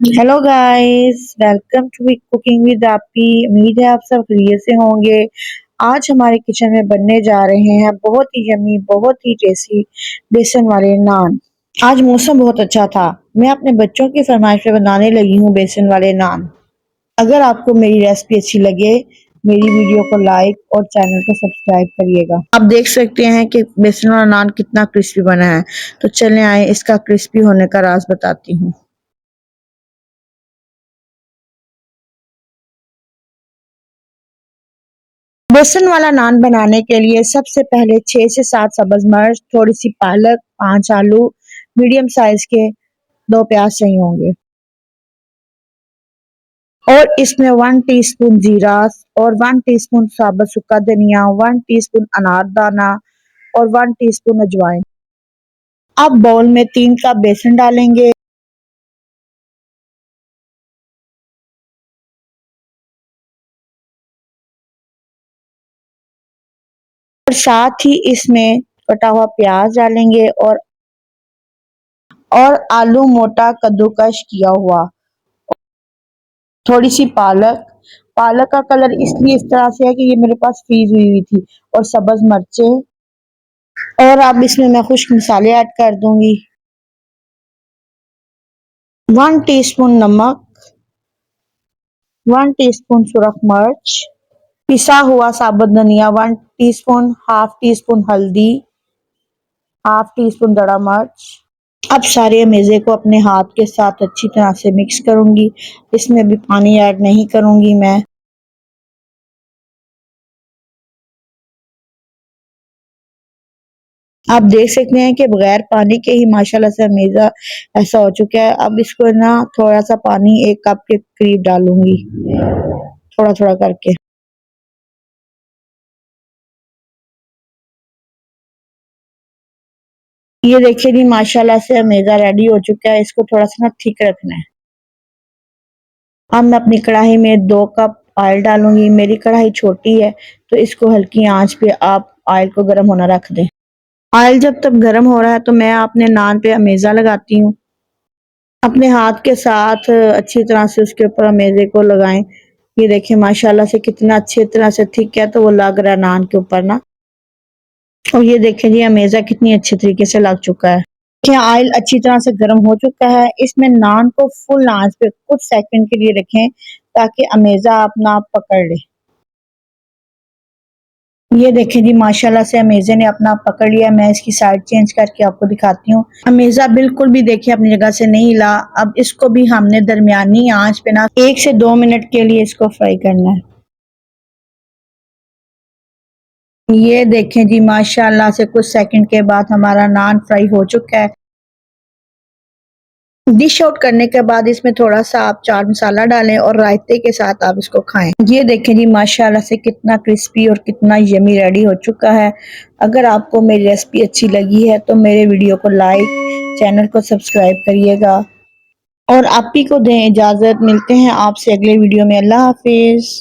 Hello guys, welcome to cooking with Aapi. उम्मीद है आप सब खैरियत से होंगे। आज हमारे किचन में बनने जा रहे हैं बहुत ही यम्मी, बहुत ही टेस्टी बेसन वाले नान। आज मौसम बहुत अच्छा था, मैं अपने बच्चों की फरमाइश पे बनाने लगी हूँ बेसन वाले नान। अगर आपको मेरी रेसिपी अच्छी लगे, मेरी वीडियो को लाइक और चैनल को सब्सक्राइब करिएगा। आप देख सकते हैं कि बेसन वाला नान कितना क्रिस्पी बना है। तो चलें आए इसका क्रिस्पी होने का राज बताती हूँ। बेसन वाला नान बनाने के लिए सबसे पहले 6 से 7 सब्ज मिर्च, थोड़ी सी पालक, 5 आलू, मीडियम साइज के 2 प्याज चाहिए होंगे और इसमें 1 टीस्पून जीरा और 1 टीस्पून साबुत सूखा धनिया, 1 टीस्पून अनारदाना और 1 टीस्पून अजवाइन। अब बाउल में 3 कप बेसन डालेंगे और साथ ही इसमें कटा हुआ प्याज डालेंगे और आलू मोटा कद्दूकश किया हुआ, थोड़ी सी पालक। पालक का कलर इसलिए इस तरह से है कि ये मेरे पास फ्रीज हुई हुई थी, और सब्ज मिर्चें। और अब इसमें मैं खुश्क मसाले ऐड कर दूंगी। 1 टीस्पून नमक, 1 टीस्पून सुरख मिर्च, पिसा हुआ साबुत धनिया 1 टीस्पून, हाफ टी स्पून हल्दी, हाफ टी स्पून दड़ा मिर्च। अब सारे मेज़े को अपने हाथ के साथ अच्छी तरह से मिक्स करूंगी। इसमें भी पानी ऐड नहीं करूंगी मैं। आप देख सकते हैं कि बगैर पानी के ही माशाल्लाह से मेज़ा ऐसा हो चुका है। अब इसको ना थोड़ा सा पानी 1 कप के करीब डालूंगी, थोड़ा थोड़ा करके। ये देखिए जी, माशाल्लाह से मेज़ा रेडी हो चुका है। इसको थोड़ा सा ना थिक रखना है। अब मैं अपनी कढ़ाई में 2 कप ऑयल डालूंगी। मेरी कढ़ाई छोटी है तो इसको हल्की आंच पे आप ऑयल को गर्म होना रख दें। ऑयल जब तक गर्म हो रहा है तो मैं अपने नान पे अमेज़ा लगाती हूँ। अपने हाथ के साथ अच्छी तरह से उसके ऊपर अमेज़े को लगाएं। ये देखिए माशाल्लाह से कितना अच्छी तरह से थिक है, तो वो लग रहा है नान के ऊपर ना। और ये देखें जी, अमेज़ा कितनी अच्छी तरीके से लग चुका है। देखिए ऑयल अच्छी तरह से गर्म हो चुका है। इसमें नान को फुल आंच पे कुछ सेकंड के लिए रखें ताकि अमेज़ा अपना आप पकड़ ले। ये देखें जी, माशाल्लाह से अमेज़ा ने अपना पकड़ लिया। मैं इसकी साइड चेंज करके आपको दिखाती हूँ। अमेज़ा बिल्कुल भी देखिए अपनी जगह से नहीं हिला। अब इसको भी हमने दरमियानी आंच पे ना 1 से 2 मिनट के लिए इसको फ्राई करना है। ये देखें जी, माशाल्लाह से कुछ सेकंड के बाद हमारा नान फ्राई हो चुका है। डिश आउट करने के बाद इसमें थोड़ा सा आप चाट मसाला डालें और रायते के साथ आप इसको खाएं। ये देखें जी, माशाल्लाह से कितना क्रिस्पी और कितना यमी रेडी हो चुका है। अगर आपको मेरी रेसिपी अच्छी लगी है तो मेरे वीडियो को लाइक, चैनल को सब्सक्राइब करिएगा और आप ही को दें इजाज़त। मिलते हैं आपसे अगले वीडियो में। अल्लाह हाफिज़।